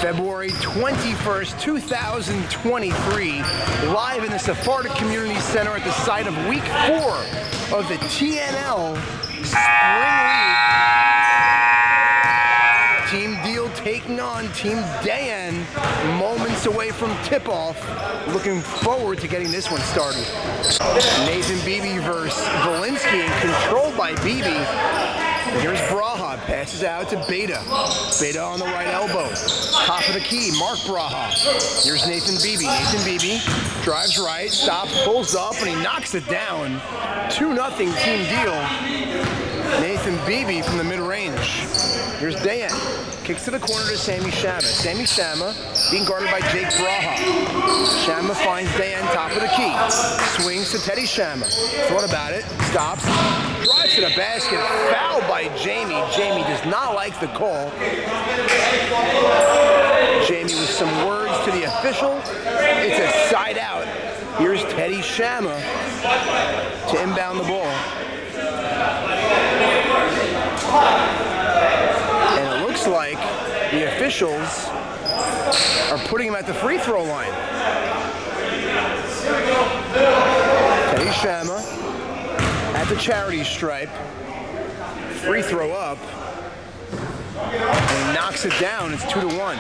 February 21st, 2023, live in the Sephardic Community Center at the site of Week 4 of the TNL Spring League. Team Deal taking on Team Dayon, moments away from tip-off. Looking forward to getting this one started. Nathan Beebe versus Volinsky, controlled by Beebe. Here's Braha, passes out to Beta. Beta on the right elbow. Top of the key, Marc Braha. Here's Nathan Beebe. Nathan Beebe drives right, stops, pulls up, and he knocks it down. 2-0 Team Deal. Nathan Beebe from the mid-range. Here's Dayon. Kicks to the corner to Sammy Shama. Sammy Shama being guarded by Jake Braha. Shama finds Dayon top of the key. Swings to Teddy Shama. Thought about it. Stops. Drives to the basket. Fouled by Jamie. Jamie does not like the call. Jamie with some words to the official. It's a side out. Here's Teddy Shama to inbound the ball. And it looks like the officials are putting him at the free throw line. Teddy Shama at the charity stripe. Free throw up. And he knocks it down. It's 2-1.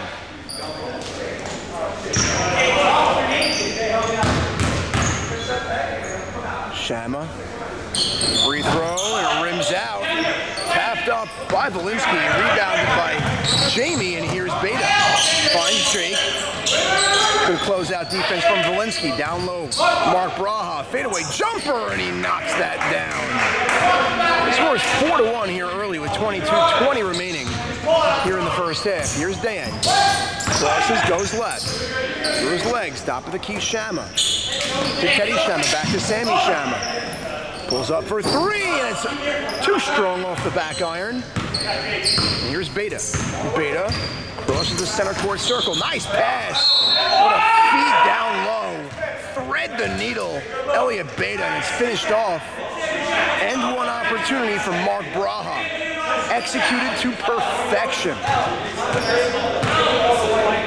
Shama. Free throw, and it rims out. Tapped up by Volinsky, rebounded by Jamie, and here's Beta. Finds Jake. Good closeout defense from Volinsky. Down low, Marc Braha, fadeaway jumper, and he knocks that down. Scores 4-1 here early with 22:20 remaining here in the first half. Here's Dayon. Crosses, goes left. Through his legs, top of the key, Shama. To Teddy Shama, back to Sammy Shama. Pulls up for three, and it's too strong off the back iron. And here's Beta. Beta crosses the center court circle. Nice pass. What a feed down low. Thread the needle. Elliott Beta, and it's finished off. And one opportunity for Marc Braha. Executed to perfection.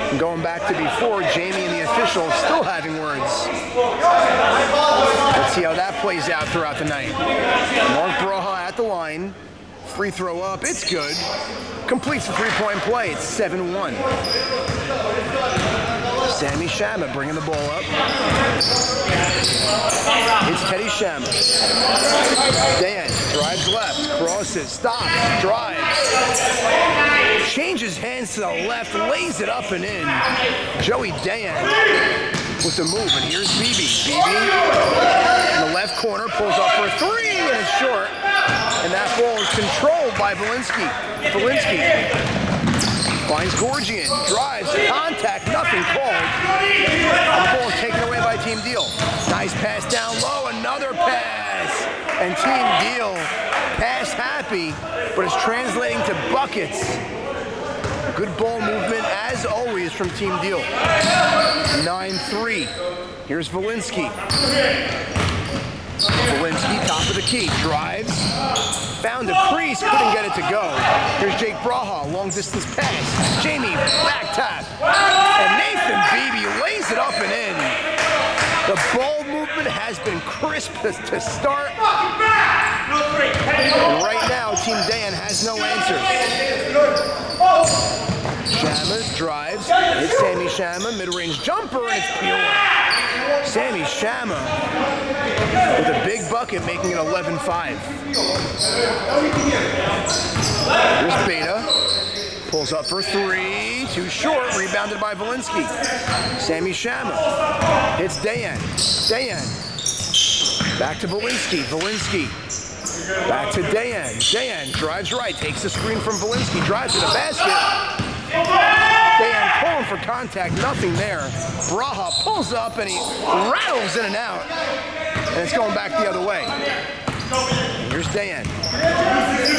And going back to before, Jamie and the officials still having words. Let's see how that plays out throughout the night. Marc Braha at the line. Free throw up. It's good. Completes the three-point play. It's 7-1. Sammy Shama bringing the ball up. It's Teddy Shama. Dayon drives left, crosses, stops, drives. Changes hands to the left, lays it up and in. Joey Dayon with the move, and here's Beebe. Beebe in the left corner, pulls up for a three, and it's short. And that ball is controlled by Volinsky. Volinsky finds Gorgian, drives, contact, nothing called. And the ball is taken away by Team Deal. Nice pass down low, another pass. And Team Deal pass happy, but it's translating to buckets. Good ball movement, as always, from Team Deal. 9-3. Here's Volinsky. Volinsky, top of the key, drives, found a crease, couldn't get it to go. Here's Jake Braha, long distance pass. Jamie, back tap. And Nathan Beebe lays it up and in. The ball movement has been crisp to start. And right now, Team Dayon has no answers. Shama drives, hits Sammy Shama, mid-range jumper, and it's pure. Sammy Shama with a big bucket, making it 11-5. Here's Beta. Pulls up for three. Too short. Rebounded by Volinsky. Sammy Shama hits Dayon. Dayon. Back to Volinsky. Volinsky. Back to Dayon. Dayon drives right. Takes the screen from Volinsky. Drives to the basket. Dayon pulling for contact, nothing there. Braha pulls up and he rattles in and out. And it's going back the other way. Here's Dayon.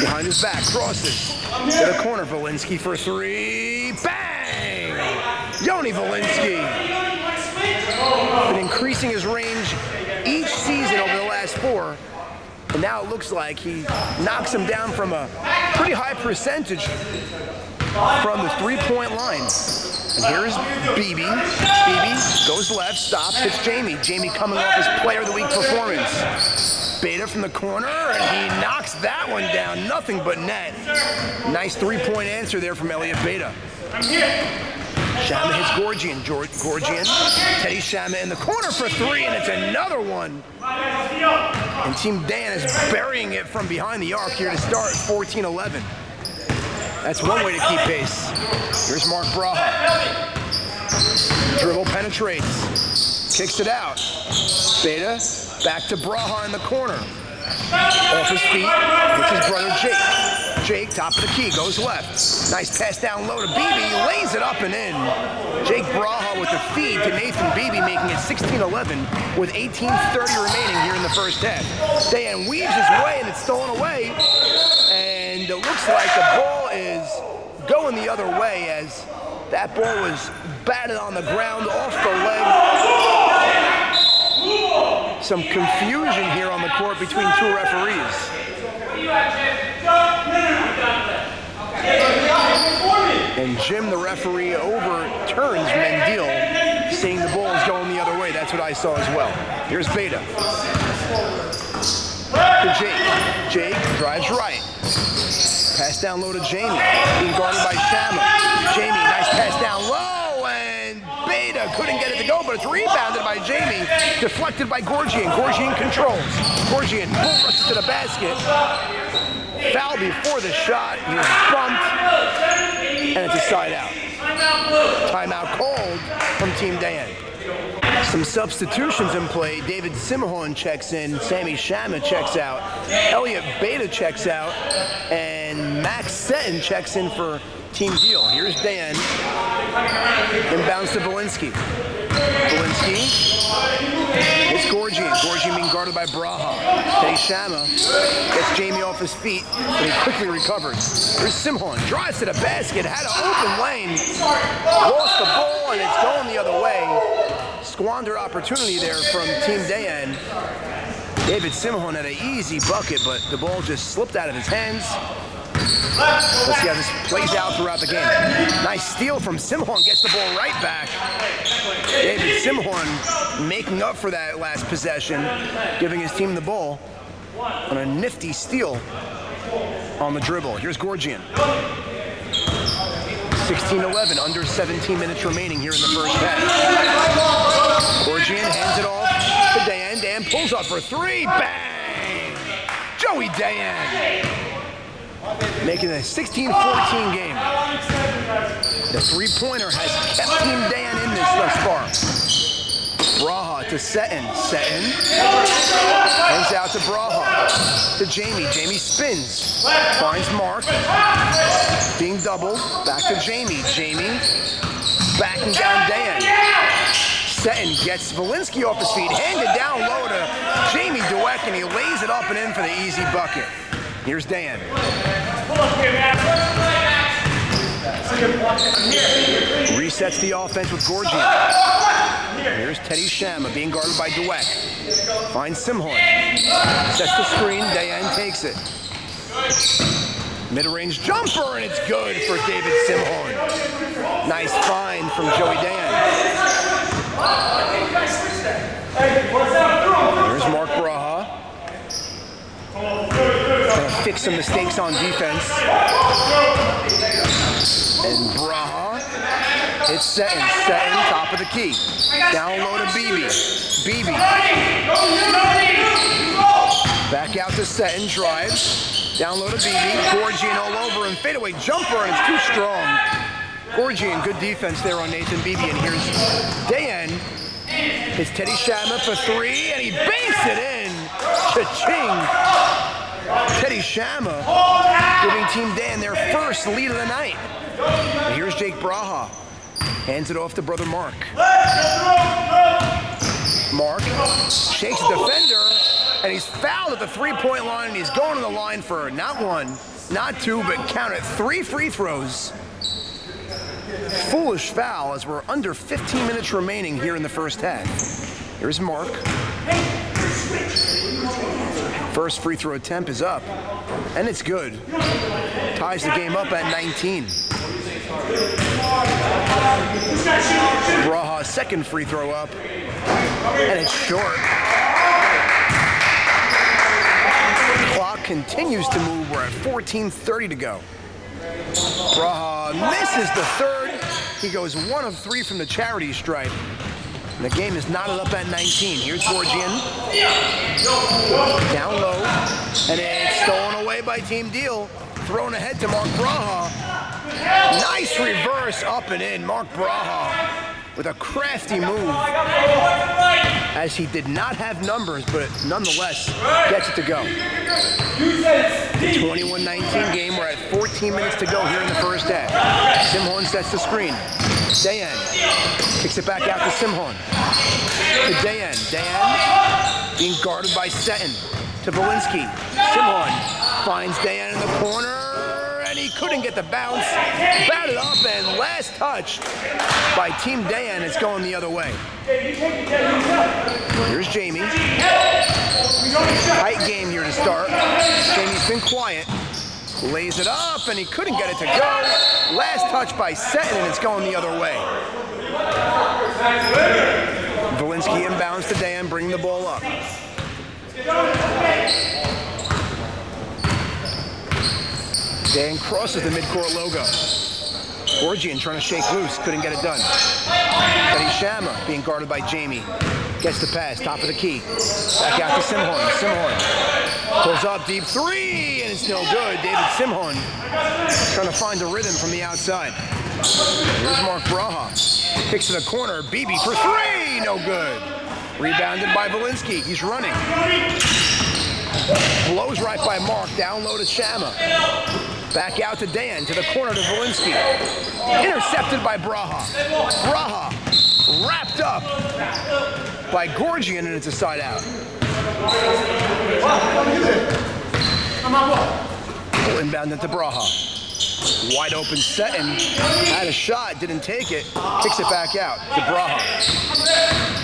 Behind his back, crosses. To the corner, Volinsky for three. Bang! Yoni Volinsky. Been increasing his range each season over the last four. And now it looks like he knocks him down from a pretty high percentage from the three-point line. And here's BB. BB goes left, stops, hits Jamie. Jamie coming off his Player of the Week performance. Beta from the corner, and he knocks that one down. Nothing but net. Nice three-point answer there from Elliot Beta. Shama hits Gorgian. Gorgian, Teddy Shama in the corner for three, and it's another one. And Team Dayon is burying it from behind the arc here to start 14-11. That's one way to keep pace. Here's Marc Braha. Dribble penetrates. Kicks it out. Beta back to Braha in the corner. Off his feet with his brother Jake. Jake, top of the key, goes left. Nice pass down low to BB, lays it up and in. Jake Braha with the feed to Nathan Beebe, making it 16-11 with 18:30 remaining here in the first half. Dayon weaves his way and it's stolen away. And it looks like the ball is going the other way as that ball was batted on the ground off the leg. Some confusion here on the court between two referees. And Jim, the referee, overturns Mendil, saying the ball is going the other way. That's what I saw as well. Here's Beta. To Jake. Jake drives right. Pass down low to Jamie. Being guarded by Shama. Jamie, nice pass down low, and Beta couldn't get it to go, but it's rebounded by Jamie, deflected by Gorgian. Gorgian controls. Gorgian bull rushes to the basket. Foul before the shot. He was bumped, and it's a side out. Timeout called from Team Dayon. Some substitutions in play. David Simhorn checks in. Sammy Shama checks out. Elliot Beta checks out. And Max Seton checks in for Team Deal. Here's Dayon. Inbounds to Valinsky. Valinsky. It's Gorgian. Gorgian being guarded by Braha. Teddy Shama gets Jamie off his feet, but he quickly recovers. Here's Simhorn. Drives to the basket. Had an open lane. Lost the ball, and it's going the other way. Squandered opportunity there from Team Dayon. David Simhorn had an easy bucket, but the ball just slipped out of his hands. Let's see how this plays out throughout the game. Nice steal from Simhorn, gets the ball right back. David Simhorn making up for that last possession, giving his team the ball on a nifty steal on the dribble. Here's Gorgian. 16-11, under 17 minutes remaining here in the first half. Gorgian hands it off to Dayon. Dayon pulls up for three. Bang! Joey Dayon making a 16-14 game. The three-pointer has kept Team Dayon in this thus far. Braha to Seton. Seton hands out to Braha. To Jamie. Jamie spins. Finds Marc. Being doubled. Back to Jamie. Jamie backing down Dayon. Seton gets Valinsky off his feet. Handed down low to Jamie Dweck, and he lays it up and in for the easy bucket. Here's Dayon. Resets the offense with Gorgian. Here's Teddy Shama being guarded by Dweck. Finds Simhorn. Sets the screen. Dayon takes it. Mid-range jumper, and it's good for David Simhorn. Nice find from Joey Dayon. Here's Marc Braha. Trying to fix some mistakes on defense. And Braha hits Seton. Seton, top of the key. Down low to Beebe. Beebe. Back out to Seton, drives. Down low to Beebe. Gorgian all over him. Fadeaway jumper, and it's too strong. Gorgian, good defense there on Nathan Beebe. And here's Dayon. It's Teddy Shama for three, and he banks it in. Cha-ching. Teddy Shama giving Team Dayon their first lead of the night. And here's Jake Braha. Hands it off to brother Marc. Marc shakes the defender, and he's fouled at the three-point line, and he's going to the line for not one, not two, but count it, 3 free throws. Foolish foul as we're under 15 minutes remaining here in the first half. Here's Marc. First free throw attempt is up, and it's good. Ties the game up at 19. Braha's second free throw up, and it's short. Clock continues to move. We're at 14:30 to go. Braha misses the third. He goes 1 of 3 from the charity stripe. And the game is knotted up at 19. Here's Gorgian. Down low. And it's stolen away by Team Deal. Thrown ahead to Marc Braha. Nice reverse up and in. Marc Braha with a crafty move. As he did not have numbers, but nonetheless gets it to go. The 21-19 game. We're at 14 minutes to go here in the first half. Simhon sets the screen. Dayon kicks it back out to Simhon. To Dayon. Dayon being guarded by Seton. To Valinsky. Simhon finds Dayon in the corner, and he couldn't get the bounce. Batted up, and last touch by Team Dayon. It's going the other way. Here's Jamie. Tight game here to start. Jamie's been quiet. Lays it up, and he couldn't get it to go. Last touch by Seton, and it's going the other way. Valinsky inbounds to Dayon, bringing the ball up. Dayon crosses the midcourt logo. Gorgian trying to shake loose, couldn't get it done. Teddy Shama being guarded by Jamie. Gets the pass, top of the key. Back out to Simhon. Simhon pulls up, deep three, and it's no good. David Simhon trying to find a rhythm from the outside. Here's Marc Braha. Kicks to the corner, BB for three, no good. Rebounded by Valinsky, he's running. Blows right by Marc, down low to Shama. Back out to Dayon, to the corner to Valinsky. Intercepted by Braha. Braha wrapped up by Gorgian, and it's a side out. Inbound into Braha. Wide open Seton. Had a shot, didn't take it. Kicks it back out to Braha.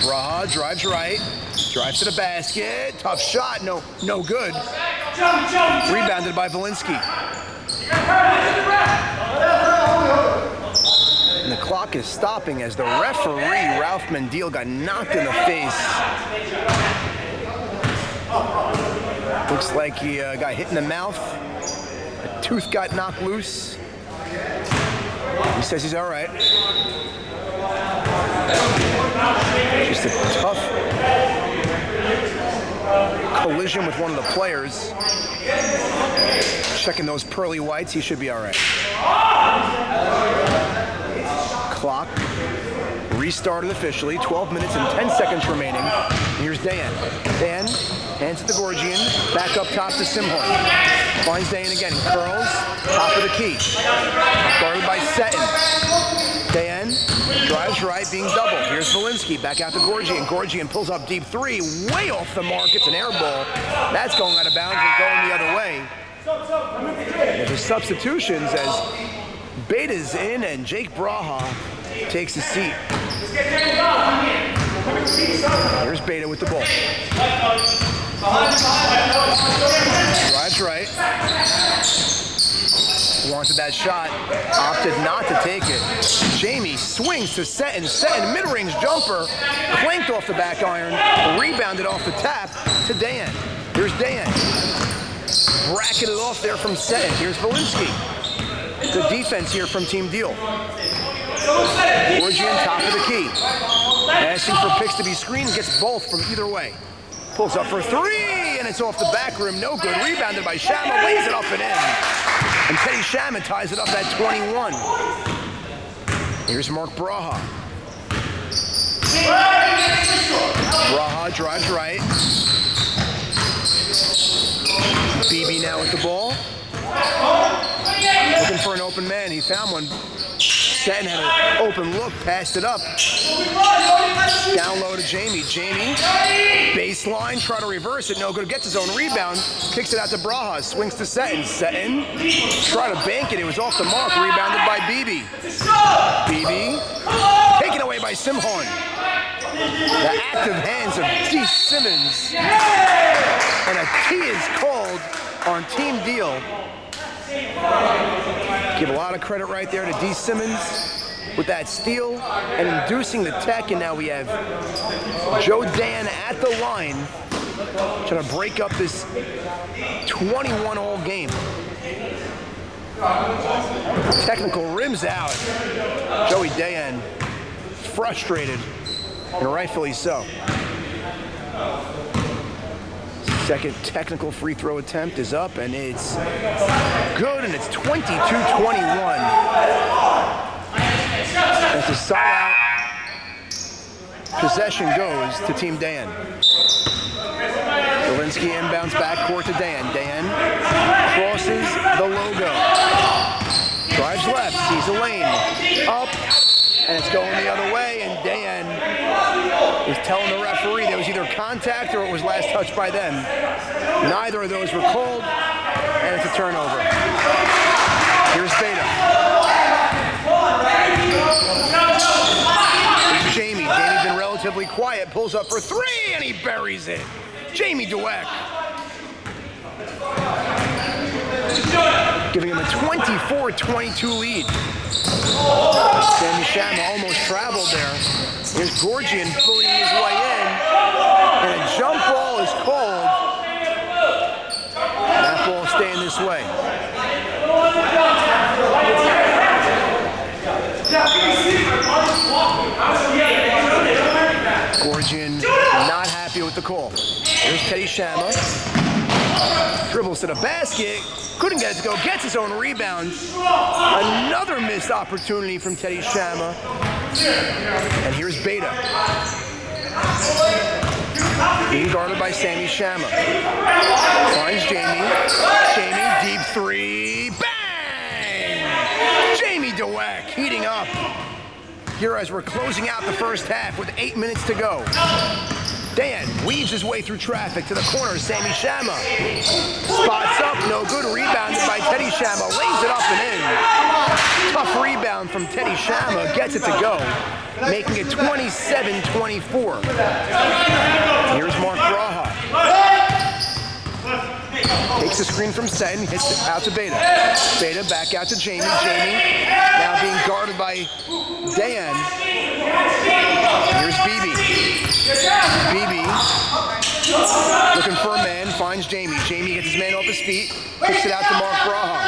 Braha drives right. Drives to the basket. Tough shot, no good. Rebounded by Valinsky. And the clock is stopping as the referee, Ralph Mendiel, got knocked in the face. Looks like he got hit in the mouth. A tooth got knocked loose. He says he's all right. Just a tough collision with one of the players. Checking those pearly whites, he should be all right. Clock restarted officially. 12 minutes and 10 seconds remaining. Here's Dayon. Dayon hands it to Gorgian. Back up top to Simhon. Finds Dayon again. He curls. Top of the key. Guarded by Seton. Dayon drives right, being doubled. Here's Valinsky. Back out to Gorgian. Gorgian pulls up deep three. Way off the mark. It's an air ball. That's going out of bounds and going the other way. There's substitutions as Beta's in and Jake Braha takes his seat. Here's Beta with the ball. Drives right. Wanted that shot. Opted not to take it. Jamie swings to Seton. Seton mid-range jumper. Clanked off the back iron. Rebounded off the tap to Dayon. Here's Dayon. Bracketed off there from Seton. Here's Valinsky. Good defense here from Team Deal. Gorgian, top of the key. Asking for picks to be screened, gets both from either way. Pulls up for three, and it's off the back rim. No good. Rebounded by Shama, lays it up and in. And Teddy Shama ties it up at 21. Here's Marc Braha. Braha drives right. BB now with the ball. Looking for an open man. He found one. Seton had an open look, passed it up. Down low to Jamie. Jamie, baseline, try to reverse it. No good. Gets his own rebound. Kicks it out to Braha. Swings to Seton. Seton, try to bank it. It was off the mark. Rebounded by BB. BB, taken away by Simhon. The active hands of D. Simmons. And a T is called on Team Deal. Give a lot of credit right there to D. Simmons with that steal and inducing the tech. And now we have Joe Dayon at the line trying to break up this 21-all game. Technical rims out. Joey Dayon frustrated, and rightfully so. Second technical free throw attempt is up, and it's good, and it's 22-21. As the side out possession goes to Team Dayon. Zielinski inbounds backcourt to Dayon. Dayon crosses the logo. Drives left, sees a lane. Up, and it's going the other way, and Dayon is telling the referee there was either contact or it was last touched by them. Neither of those were called, and it's a turnover. Here's Beta. Here's Jamie. Jamie's been relatively quiet, pulls up for three, and he buries it. Jamie Dweck. Giving him a 24-22 lead. Sammy Shama almost traveled there. Here's Gorgian bullying his way in, and a jump ball is called. That ball staying this way. Gorgian not happy with the call. Here's Teddy Shama. Dribbles to the basket. Couldn't get it to go. Gets his own rebound. Another missed opportunity from Teddy Shama. And here's Beta. Being guarded by Sammy Shama. Finds Jamie. Jamie, deep three. Bang! Jamie Dweck heating up. Here as we're closing out the first half with 8 minutes to go. Dayon weaves his way through traffic to the corner. Sammy Shama spots up, no good. Rebounded by Teddy Shama, lays it up and in. Tough rebound from Teddy Shama, gets it to go, making it 27-24. Here's Marc Braha. Takes the screen from Seton, hits it out to Beta. Beta back out to Jamie. Jamie now being guarded by Dayon. Here's BB. BB looking for a man, finds Jamie. Jamie gets his man off his feet, kicks it out to Marc Braha.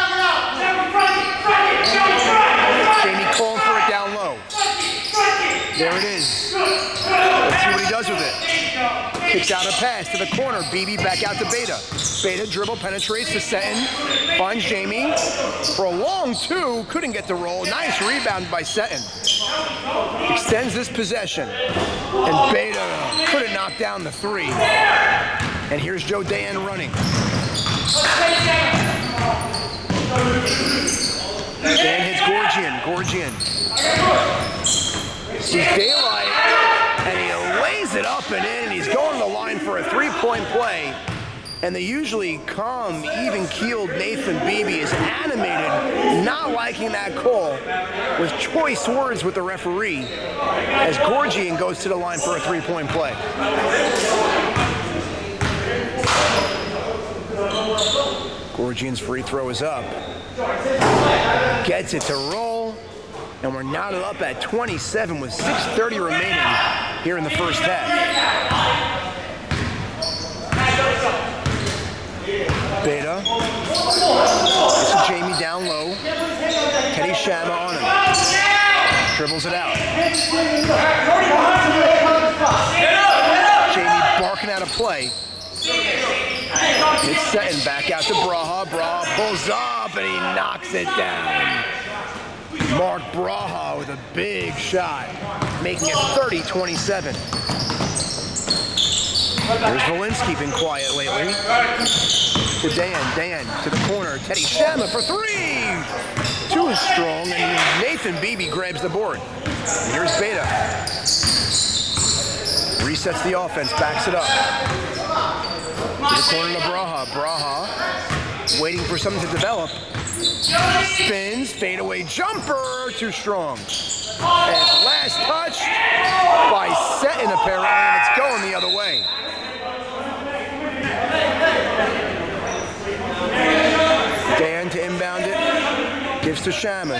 Jamie calling for it down low. There it is. Let's see what he does with it. Kicks out a pass to the corner. BB back out to Beta. Beta dribble, penetrates to Seton. Finds Jamie for a long two. Couldn't get the roll. Nice rebound by Seton. Extends this possession. And Beta couldn't knock down the three. And here's Joe Dayon running. Dan hits Gorgian. Sees daylight, and he lays it up and in, and he's going to the line for a three-point play. And the usually calm, even-keeled Nathan Beebe is animated, not liking that call, with choice words with the referee, as Gorgian goes to the line for a three-point play. Gorgian's free throw is up. Gets it to roll. And we're knotted up at 27 with 6:30 remaining here in the first half. Beta. This is Jamie down low. Teddy Shama on him. Dribbles it out. Jamie barking out a play. It's Seton back out to Braha. Braha pulls up and he knocks it down. Marc Braha with a big shot, making it 30-27. There's Zielinski, been quiet lately. To Dayon to the corner. Teddy Shama for three! Too strong, and Nathan Beebe grabs the board. And here's Beta. Resets the offense, backs it up. To the corner to Braha. Braha waiting for something to develop. Spins, fadeaway jumper, too strong. And last touch by Seton apparently, and it's going the other way. Dayon to inbound it. Gives to Shama.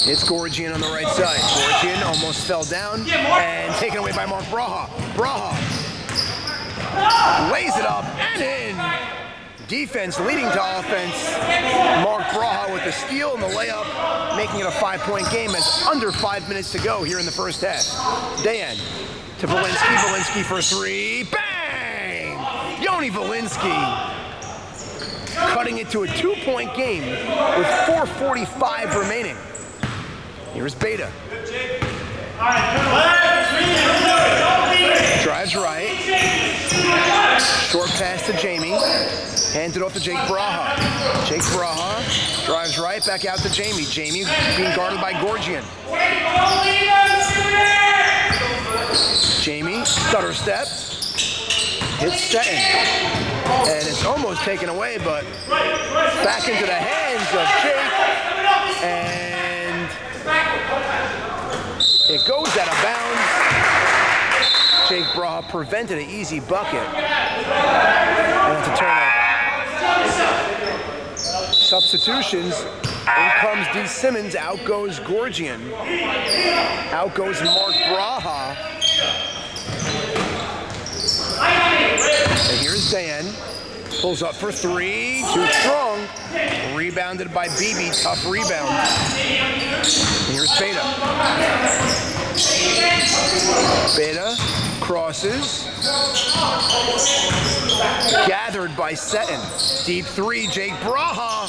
It's Gorgian on the right side. Gorgian almost fell down and taken away by Marc Braha. Braha lays it up and in. Defense leading to offense. Marc Braha with the steal and the layup, making it a 5-point game as under 5 minutes to go here in the first half. Dayon to Valinsky. Valinsky for three. Bang! Yoni Valinsky cutting it to a 2-point game with 4:45 remaining. Here's Beta. Drives right. Short pass to Jamie. Hands it off to Jake Braha. Jake Braha drives right, back out to Jamie. Jamie being guarded by Gorgian. Jamie, stutter step. Hits Seton. And it's almost taken away, but back into the hands of Jake. And it goes out of bounds. Jake Braha prevented an easy bucket. And it's a turnover. Substitutions. In comes D. Simmons. Out goes Gorgian. Out goes Marc Braha. And here's Dayon. Pulls up for three. Too strong. Rebounded by BB. Tough rebound. And here's Beta. Beta crosses. Gathered by Seton. Deep three. Jake Braha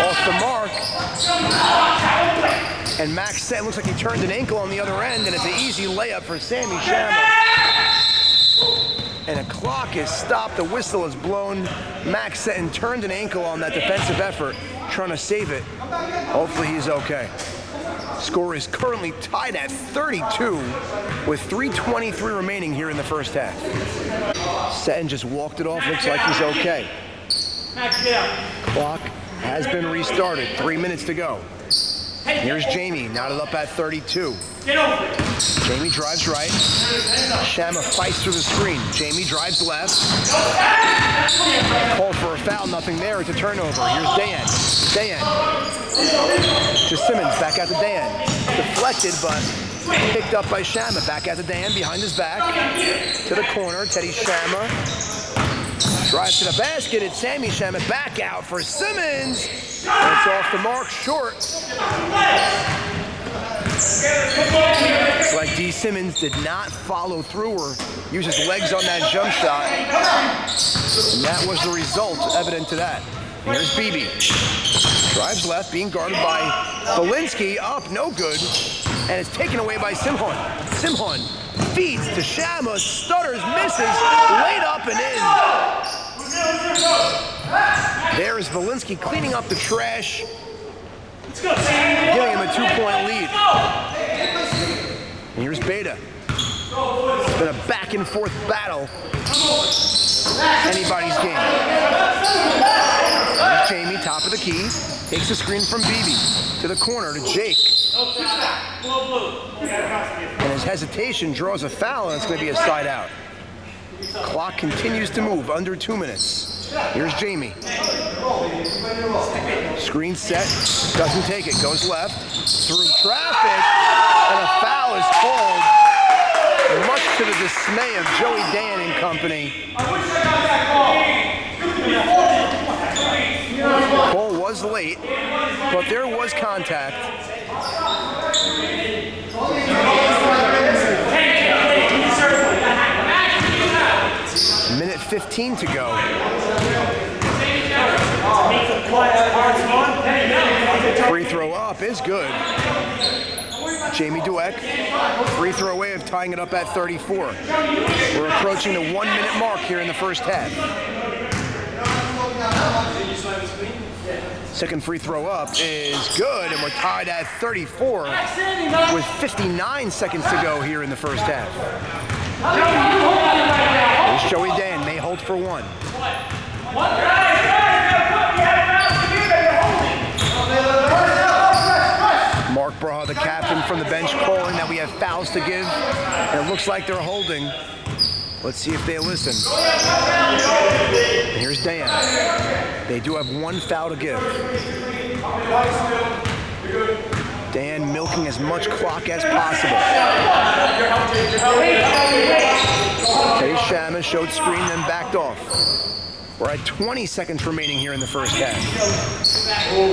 off the mark. And Max Seton looks like he turned an ankle on the other end, and it's an easy layup for Sammy Shama. And a clock is stopped. The whistle is blown. Max Seton turned an ankle on that defensive effort, trying to save it. Hopefully he's okay. Score is currently tied at 32 with 3:23 remaining here in the first half. Seton just walked it off. Looks like he's okay. Clock has been restarted. 3 minutes to go. Here's Jamie, knotted up at 32. Jamie drives right. Shama fights through the screen. Jamie drives left. Called for a foul, nothing there. It's a turnover. Here's Dayon. Dayon to Simmons, back out to Dayon. Deflected, but picked up by Shama. Back out to Dayon, behind his back. To the corner, Teddy Shama. Drives to the basket, it's Sammy Shama. Back out for Simmons. And it's off the mark, short. It's like D. Simmons did not follow through or use his legs on that jump shot. And that was the result, evident to that. And here's BB. Drives left, being guarded by Valinsky. Up, no good. And it's taken away by Simhon. Simhon feeds to Shama, stutters, misses, laid up and in. There is Valinsky cleaning up the trash, giving him a 2-point lead. And here's Beta. It's been a back and forth battle. Anybody's game. Here's Jamie, top of the key. Takes the screen from BB to the corner to Jake. And his hesitation draws a foul, and it's going to be a side out. Clock continues to move, under 2 minutes. Here's Jamie. Screen set, doesn't take it, goes left, through traffic, and a foul is called, much to the dismay of Joey Dayon and company. Cole was late, but there was contact. Minute 15 to go. Free throw up is good. Jamie Dweck, free throw away of tying it up at 34. We're approaching the 1 minute mark here in the first half. Second free throw up is good, and we're tied at 34 with 59 seconds to go here in the first half. Here's Joey Dayon, may hold for one. Marc Braha, the captain from the bench, calling that we have fouls to give, and it looks like they're holding. Let's see if they listen. And here's Dayon. They do have one foul to give. Dan milking as much clock as possible. Teddy Shama showed screen, then backed off. We're at 20 seconds remaining here in the first half.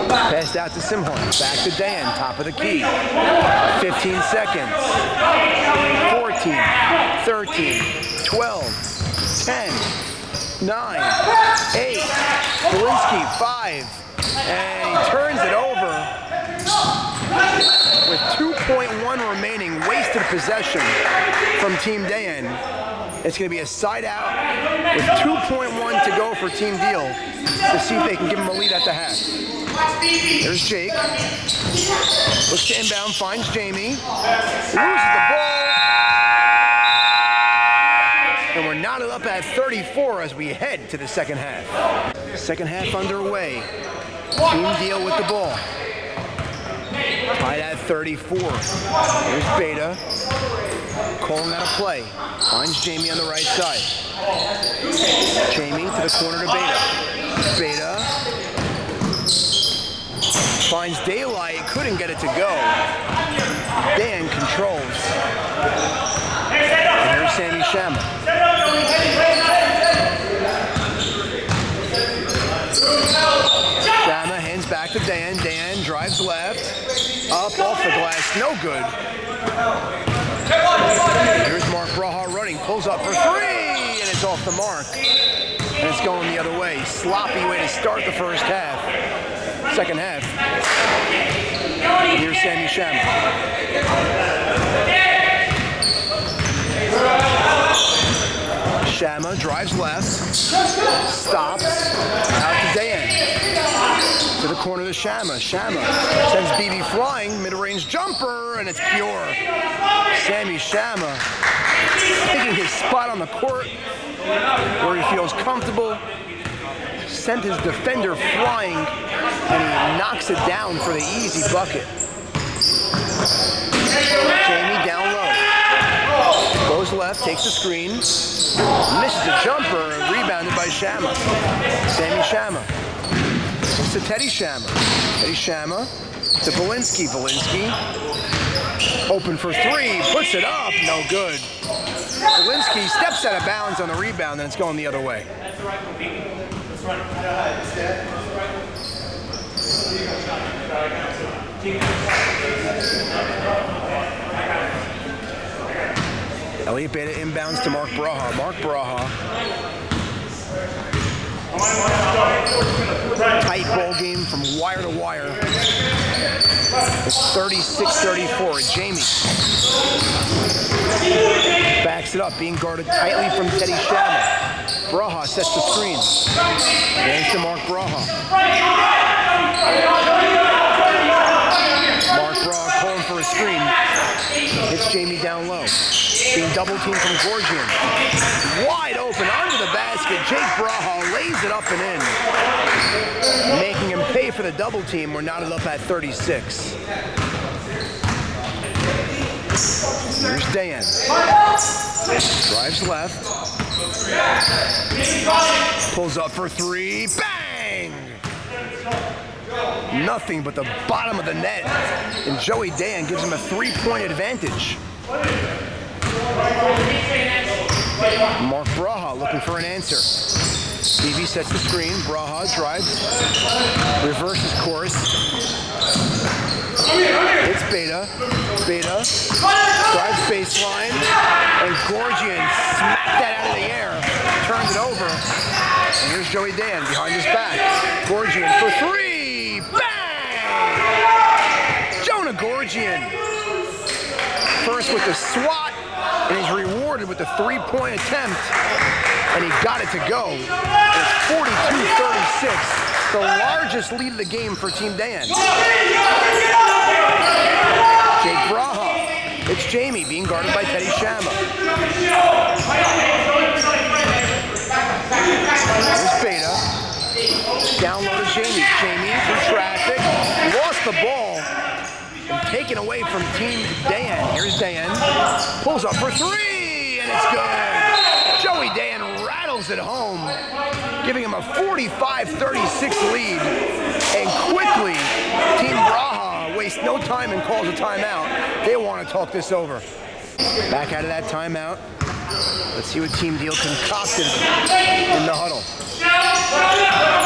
Passed out to Simhorn. Back to Dan, top of the key. 15 seconds. 14, 13, 12, 10, 9, 8. Belinsky, 5. And he turns it over with 2.1 remaining. Wasted possession from Team Dayon. It's going to be a side out with 2.1 to go for Team Deal to see if they can give him a lead at the half. There's Jake. Looks to inbound, finds Jamie. Loses the ball. And we're knotted up at 34 as we head to the second half. Second half underway. Team Deal with the ball. Tied at 34. There's Beta. Calling out a play. Finds Jamie on the right side. Jamie to the corner to Beta. Beta finds daylight. Couldn't get it to go. Dan controls. And here's Sammy Shama. Shama hands back to Dan. Dan drives left. Up off the glass. No good. Here's Marc Braha running, pulls up for 3, and it's off the mark. And it's going the other way. Sloppy way to start the first half. Second half. Here's Sammy Shama. Shama drives left, stops, out to Dayon. To the corner to Shama. Shama sends BB flying, mid-range jumper, and it's pure. Sammy Shama taking his spot on the court where he feels comfortable. Sent his defender flying, and he knocks it down for the easy bucket. Jamie down low. Goes left, takes the screen, misses the jumper, and rebounded by Shama. Sammy Shama. To Teddy Shama. Teddy Shama to Belinsky. Belinsky open for 3, puts it up, no good. Belinsky steps out of bounds on the rebound, and it's going the other way. Elliot Beta inbounds to Marc Braha. Marc Braha. Tight ball game from wire to wire. It's 36-34. Jamie backs it up, being guarded tightly from Teddy Shama. Braha sets the screen. Hands to Marc Braha. Marc Braha calling for a screen. Hits Jamie down low. Being double teamed from Gorgian. Wide open under the basket. Jake Braha lays it up and in. Making him pay for the double team. We're knotted up at 36. Here's Dayon. Drives left. Pulls up for 3. Bang! Nothing but the bottom of the net. And Joey Dayon gives him a 3-point advantage. Marc Braha looking for an answer. BB sets the screen. Braha drives. Reverses course. It's Beta. Beta drives baseline. And Gorgian smacked that out of the air. Turns it over. And here's Joey Dayon behind his back. Gorgian for 3. Bang! Jonah Gorgian. First with the swat. And he's rewarded with the 3-point attempt. And he got it to go. And it's 42-36. The largest lead of the game for Team Dayon. Jake Braha. It's Jamie being guarded by Teddy Shama. Here's Beta. Down low to Jamie. Jamie through traffic. Lost the ball. And taken away from Team Dayon. Here's Dayon. Pulls up for 3. And it's good. Joey Dayon rattles it home. giving him a 45-36 lead. And quickly, Team Braha wastes no time and calls a timeout. They want to talk this over. Back out of that timeout. Let's see what Team Deal concocted in the huddle.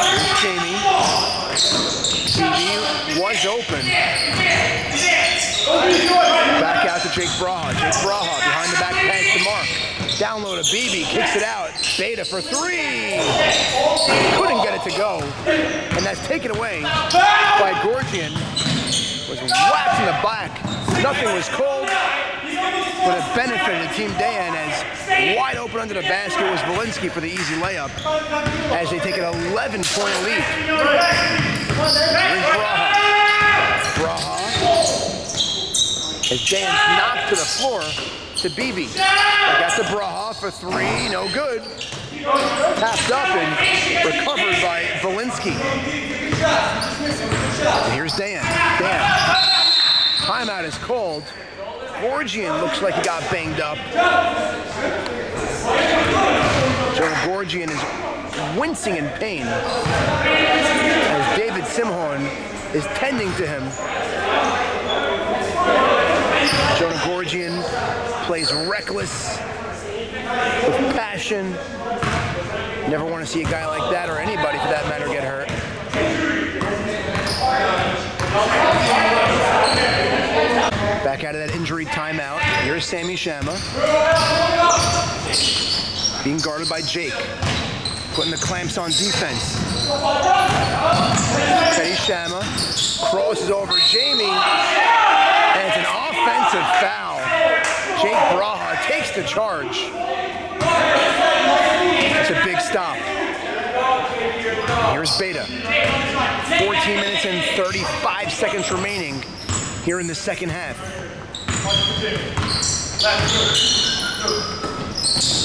Here's Jamie. BB was open. Back out to Jake Braha. Jake Braha behind the back pass to Marc. Down low to BB, kicks it out. Beta for three. Couldn't get it to go. And that's taken away by Gorgian. Was whacked in the back. Nothing was called, but it benefited Team Dayon as wide open under the basket was Volinsky for the easy layup as they take an 11-point lead. Here's Braha. Braha as Dayon's knocked to the floor to BB. Got to Braha for three, no good. Tapped up and recovered by Volinsky. And here's Dayon. Timeout is called. Gorgian looks like he got banged up. So Gorgian is wincing in pain as David Simhorn is tending to him. Jonah Gorgian plays reckless, with passion. Never want to see a guy like that, or anybody for that matter, get hurt. Back out of that injury timeout. Here's Sammy Shama. Being guarded by Jake. Putting the clamps on defense. Teddy Shama crosses over Jamie. And it's an offensive foul. Jake Braha takes the charge. That's a big stop. Here's Beta. 14 minutes and 35 seconds remaining here in the second half.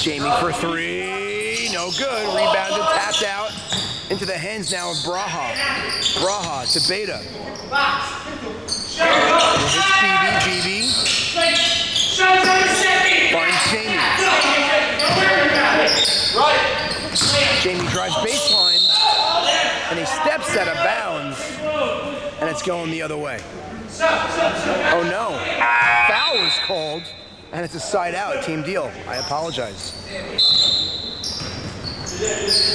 Jamie for three, no good. Rebounded, tapped out into the hands now of Braha. Braha to Beta. Hits BB. Finds Jamie. Jamie drives baseline, and he steps out of bounds, and it's going the other way. Oh no, foul was called, and it's a side out, Team Deal. I apologize.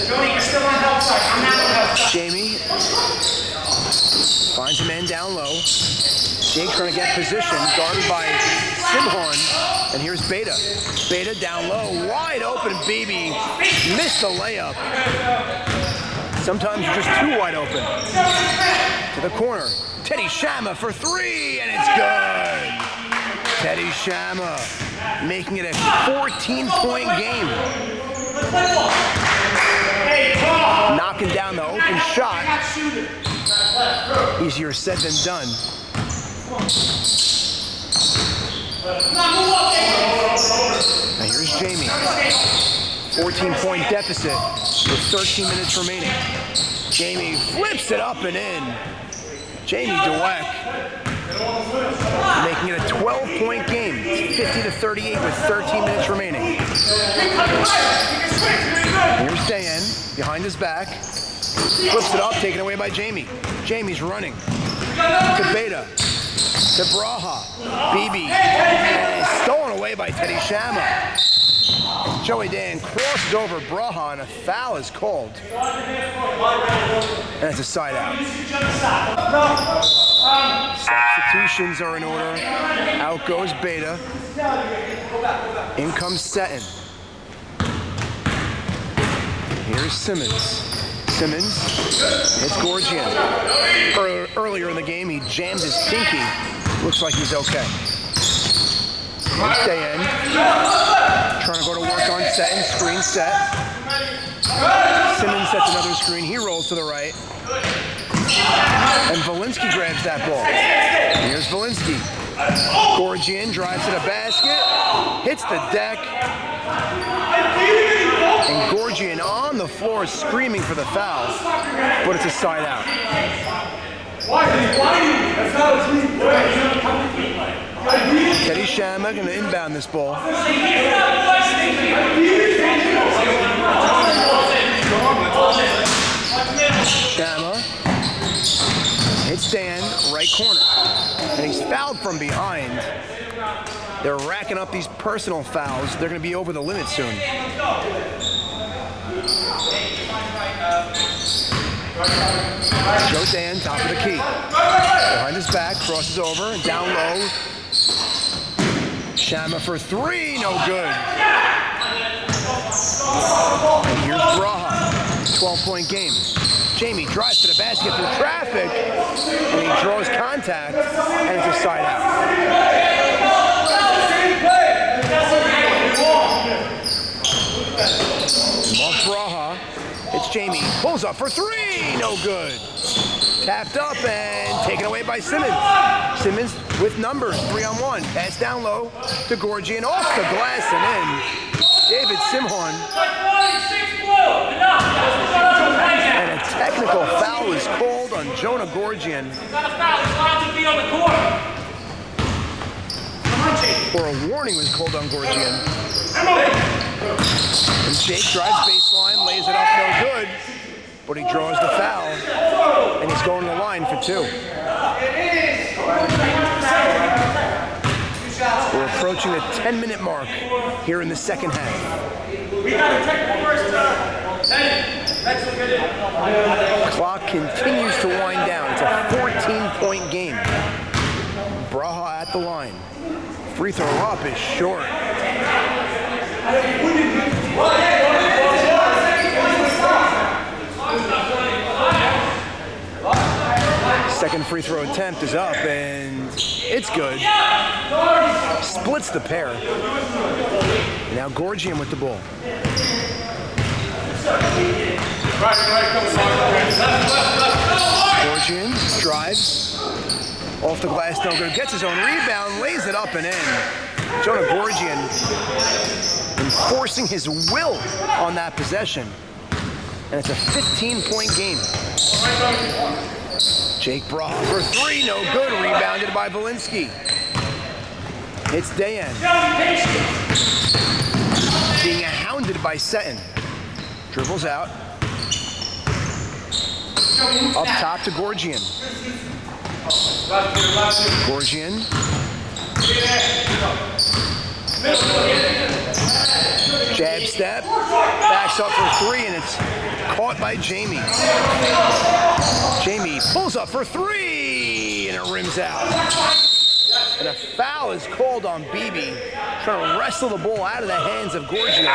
Jody, you're still on help side. I'm not on help side. Jamie finds a man down low. Jake trying to get position, guarded by Simhorn, and here's Beta. Beta down low, wide open. BB missed the layup. Sometimes you're just too wide open. To the corner. Teddy Shama for three, and it's good. Teddy Shama making it a 14-point game. Knocking down the open shot. Easier said than done. Now here's Jamie. 14-point deficit with 13 minutes remaining. Jamie flips it up and in. Jamie Dweck making it a 12-point game. It's 50-38 with 13 minutes remaining. Here's Dayon behind his back. Flips it up, taken away by Jamie. Jamie's running. To Beta. To Braha. BB. And it's stolen away by Teddy Shama. Joey Dayon crosses over Braha and a foul is called. And it's a side out. Substitutions are in order. Out goes Beta. In comes Seton. Here's Simmons. Simmons hits Gorgian. Earlier in the game, he jammed his pinky. Looks like he's okay. Here's Dayon. Trying to go to work on Seton. Screen set. Simmons sets another screen. He rolls to the right. And Volinsky grabs that ball. Here's Volinsky. Gorgian drives to the basket. Hits the deck. And Gorgian on the floor screaming for the foul. But it's a side out. Teddy Shama going to inbound this ball. Shama hits Dan, right corner. And he's fouled from behind. They're racking up these personal fouls. They're going to be over the limit soon. Joe Dan, top of the key. Behind his back, crosses over, and down low. Shama for three, no good. And here's Braha, 12-point game. Jamie drives to the basket through traffic, and he draws contact, and it's a side out. Marc Braha, it's Jamie, pulls up for three, no good. Tapped up and taken away by Simmons. Simmons with numbers, 3-on-1. Pass down low to Gorgian, off the glass and in. David Simhorn. And a technical foul is called on Jonah Gorgian. Or a warning was called on Gorgian. And Jake drives baseline, lays it up, no good. But he draws the foul, and he's going to the line for two. We're approaching the 10-minute mark here in the second half. We got a technical first. Clock continues to wind down. It's a 14-point game. Braha at the line. Free throw up is short. Second free throw attempt is up, and it's good. Splits the pair. Now Gorgian with the ball. Gorgian drives. Off the glass, no good. Gets his own rebound, lays it up and in. Jonah Gorgian enforcing his will on that possession. And it's a 15-point game. Jake Braha for three, no good. Rebounded by Valinsky. It's Dayon. Being hounded by Seton. Dribbles out. Up top to Gorgian. Gorgian. Jab step. Backs up for three, and it's caught by Jamie. Jamie pulls up for three, and it rims out. And a foul is called on Beebe, trying to wrestle the ball out of the hands of Gorgian.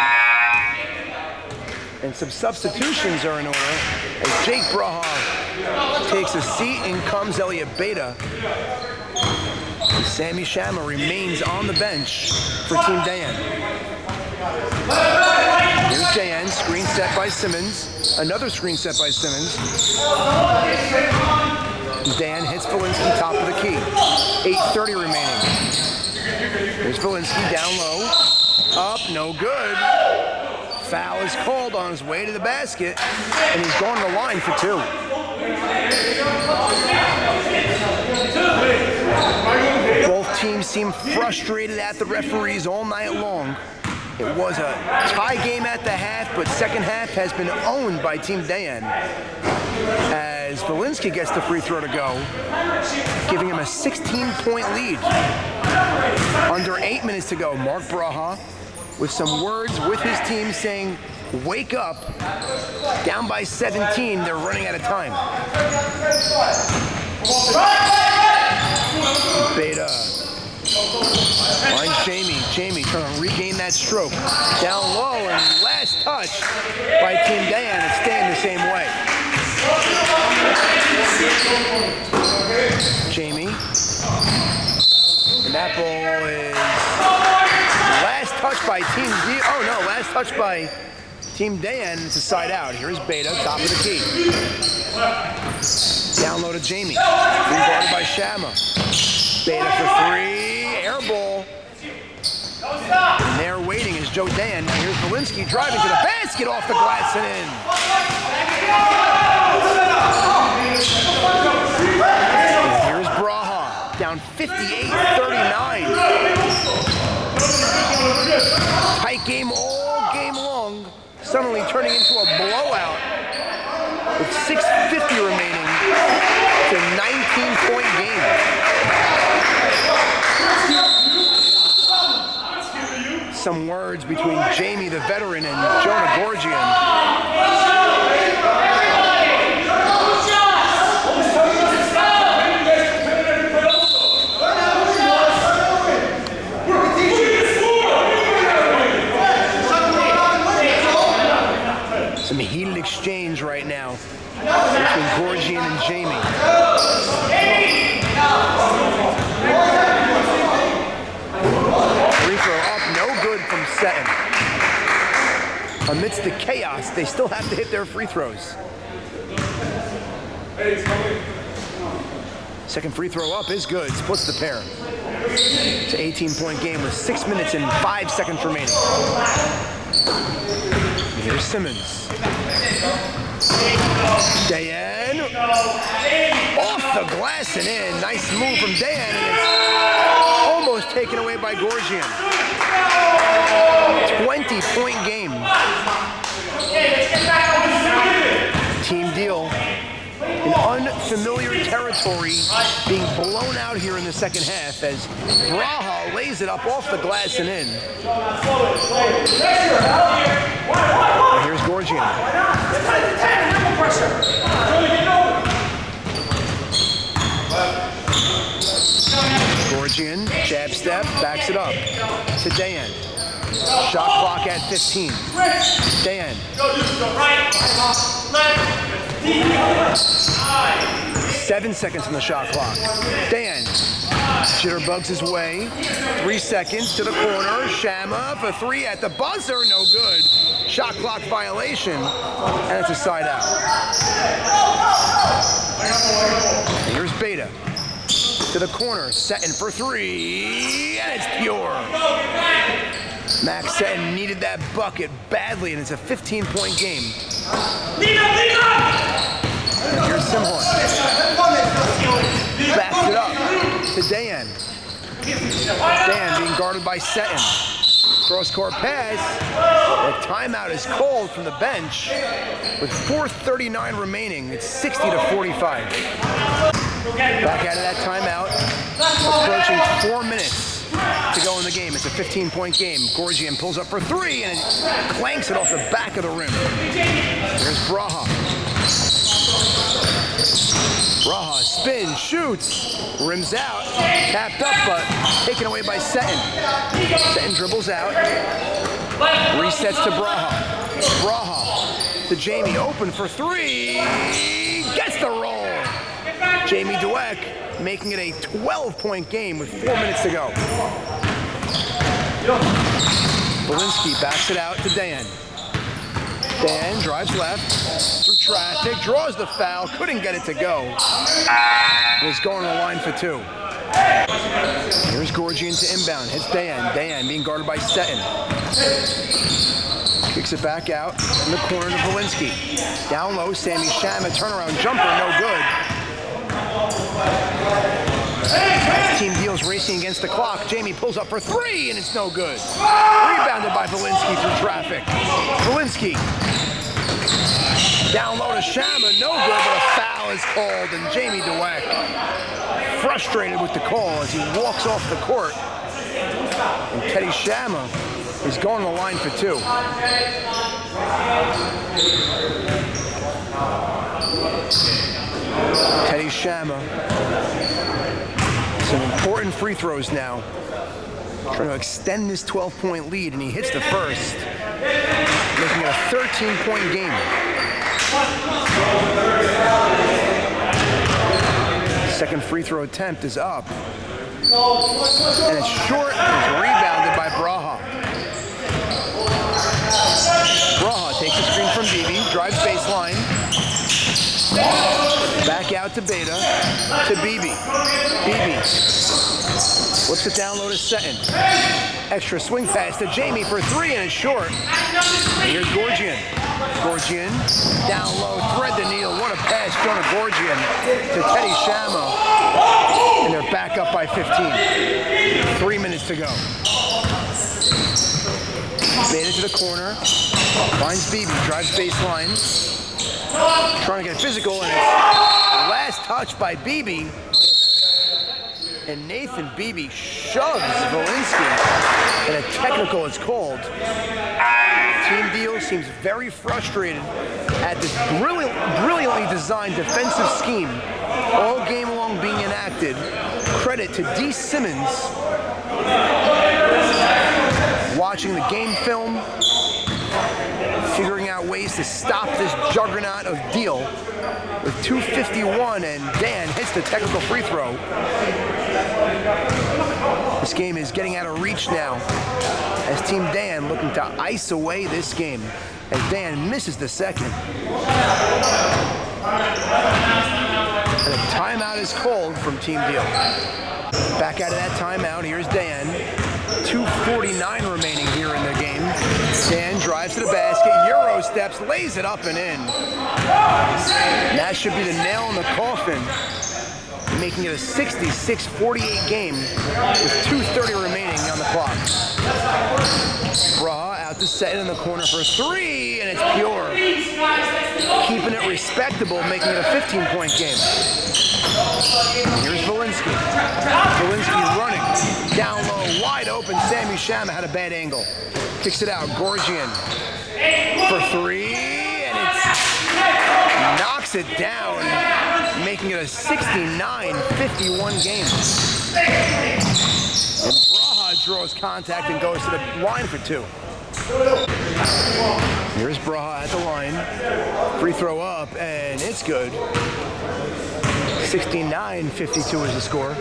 And some substitutions are in order as Jake Braha takes a seat, and comes Elliot Beta. And Sammy Shama remains on the bench for Team Dayon. Here's Dayon, screen set by Simmons. Another screen set by Simmons. Dayon hits Valinsky, top of the key. 8:30 remaining. There's Valinsky down low. Up, no good. Foul is called on his way to the basket, and he's going to the line for two. Both teams seem frustrated at the referees all night long. It was a tie game at the half, but second half has been owned by Team Dayon as Valinsky gets the free throw to go, giving him a 16-point lead. Under 8 minutes to go, Marc Braha with some words with his team saying, wake up. Down by 17, they're running out of time. Beta finds Jamie. Jamie trying to regain that stroke. Down low, and last touch by Team Dayon. It's staying the same way. Jamie. And that ball is last touch by Team D. Oh no, last touch by Team Dayon. It's a side out. Here's Beta, top of the key. Down low to Jamie. Being guarded by Shama. Beta for three. Air ball. And there waiting is Joe Dayon. Now here's Valinsky driving to the basket, off the glass and in. And here's Braha, down 58-39. Tight game all game long, suddenly turning into a blowout. with 6:50 remaining. It's a 19-point game. Some words between Jamie, the veteran, and Jonah Gorgian. Some heated exchange right now between Gorgian and Jamie. Free throw up, no good from Seton. Amidst the chaos, they still have to hit their free throws. Second free throw up is good, splits the pair. It's an 18-point game with 6 minutes and 5 seconds remaining. Here's Simmons. Dayon. Off the glass and in. Nice move from Dayon, and it's almost taken away by Gorgian. 20-point game. Team deal. In unfamiliar territory, being blown out here in the second half as Braha lays it up off the glass and in. And here's Gorgian. Gorgian, jab step, backs it up to Dayon. Shot clock at 15. Dayon. 7 seconds on the shot clock. Dayon jitterbugs his way. 3 seconds to the corner. Shama for 3 at the buzzer. No good. Shot clock violation. And it's a side out. And here's Beta. To the corner. Seton for 3. And it's pure. Max Seton needed that bucket badly, and it's a 15-point game. And here's Simhorn. Backs it up to Dayon. Dayon being guarded by Seton. Cross-court pass. The timeout is called from the bench with 4:39 remaining. It's 60-45. Back out of that timeout. Approaching 4 minutes to go in the game. It's a 15-point game. Gorgian pulls up for 3 and clanks it off the back of the rim. There's Braha. Braha spins, shoots, rims out, tapped up, but taken away by Seton. Seton dribbles out, resets to Braha. Braha to Jamie, open for 3, gets the roll. Jamie Dweck making it a 12-point game with 4 minutes to go. Belinsky backs it out to Dayon. Dayon drives left, through traffic, draws the foul, couldn't get it to go. Was going to the line for 2. Here's Gorgian to inbound, hits Dayon. Dayon being guarded by Seton. Kicks it back out in the corner to Belinsky. Down low, Sammy Shama, turnaround jumper, no good. Team deals racing against the clock. Jamie pulls up for 3, and it's no good. Rebounded by Belinsky through traffic. Belinsky down low to Shama, no good, but a foul is called, and Jamie Dweck frustrated with the call as he walks off the court. And Teddy Shama is going to the line for 2. Teddy Shama. Some important free throws now. Trying to extend this 12-point lead, and he hits the first. Looking at a 13-point game. Second free throw attempt is up. And it's short, and it's rebounded by Braha. Braha takes a screen from Bibi, drives baseline. Back out to Beta, to Bibi. Bibi flips it down low to Seton. Extra swing pass to Jamie for 3, and it's short. And here's Gorgian. Gorgian down low, thread the needle. What a pass, Jonah Gorgian to Teddy Shama. And they're back up by 15. 3 minutes to go. Beta to the corner. Finds Bibi, drives baseline. trying to get physical, and it's last touch by Beebe. And Nathan Beebe shoves Volinsky, and a technical is called. Team Deal seems very frustrated at this brilliantly designed defensive scheme all game long being enacted. Credit to D. Simmons watching the game film, figuring out ways to stop this juggernaut of Deal with 2:51, and Dan hits the technical free throw. This game is getting out of reach now as Team Dan looking to ice away this game as Dan misses the second. And a timeout is called from Team Deal. Back out of that timeout, here's Dan. 2:49 remaining here in the game. Dan drives to the basket, Euro steps, lays it up and in. That should be the nail in the coffin, making it a 66-48 game with 2:30 remaining on the clock. Braha out to set it in the corner for three, and it's pure. Keeping it respectable, making it a 15-point game. Here's Volinsky. Volinsky running. Down low, wide open. Sammy Shama had a bad angle. Kicks it out. Gorgian for three, and it knocks it down, making it a 69-51 game. And Braha draws contact and goes to the line for two. Here's Braha at the line. Free throw up, and it's good. 69-52 is the score.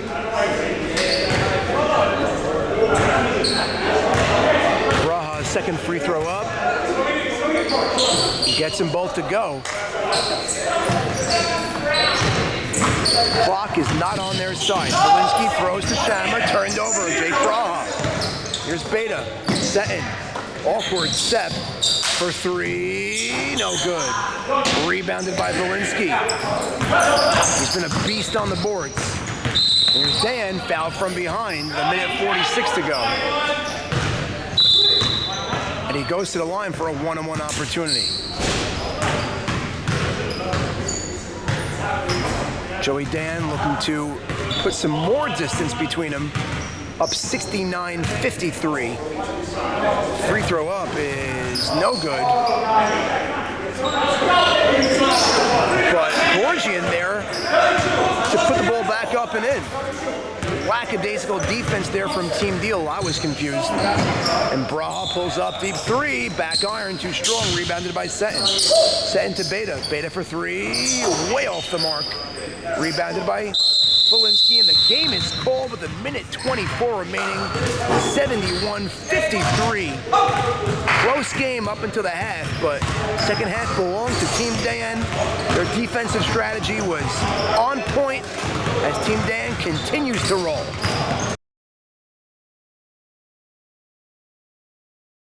Braha's second free throw up. He gets them both to go. Clock is not on their side. Volinsky throws to Shama, turned over, Jake Braha. Here's Beta, setting. Awkward step for three, no good. Rebounded by Volinsky. He's been a beast on the boards. Here's Dan, fouled from behind, a minute 46 to go. And he goes to the line for a one-on-one opportunity. Joey Dan looking to put some more distance between them. Up 69-53. Free throw up is no good. But Gorgian there to put the ball back up and in. Lackadaisical defense there from Team Deal. I was confused. And Braha pulls up deep three. Back iron, too strong. Rebounded by Seton. Seton to Beta. Beta for three. Way off the mark. Rebounded by Volinsky, and the game is called with a minute 24 remaining. 71-53. Close game up until the half, but second half belonged to Team Dan. Their defensive strategy was on point as Team Dan continues to roll.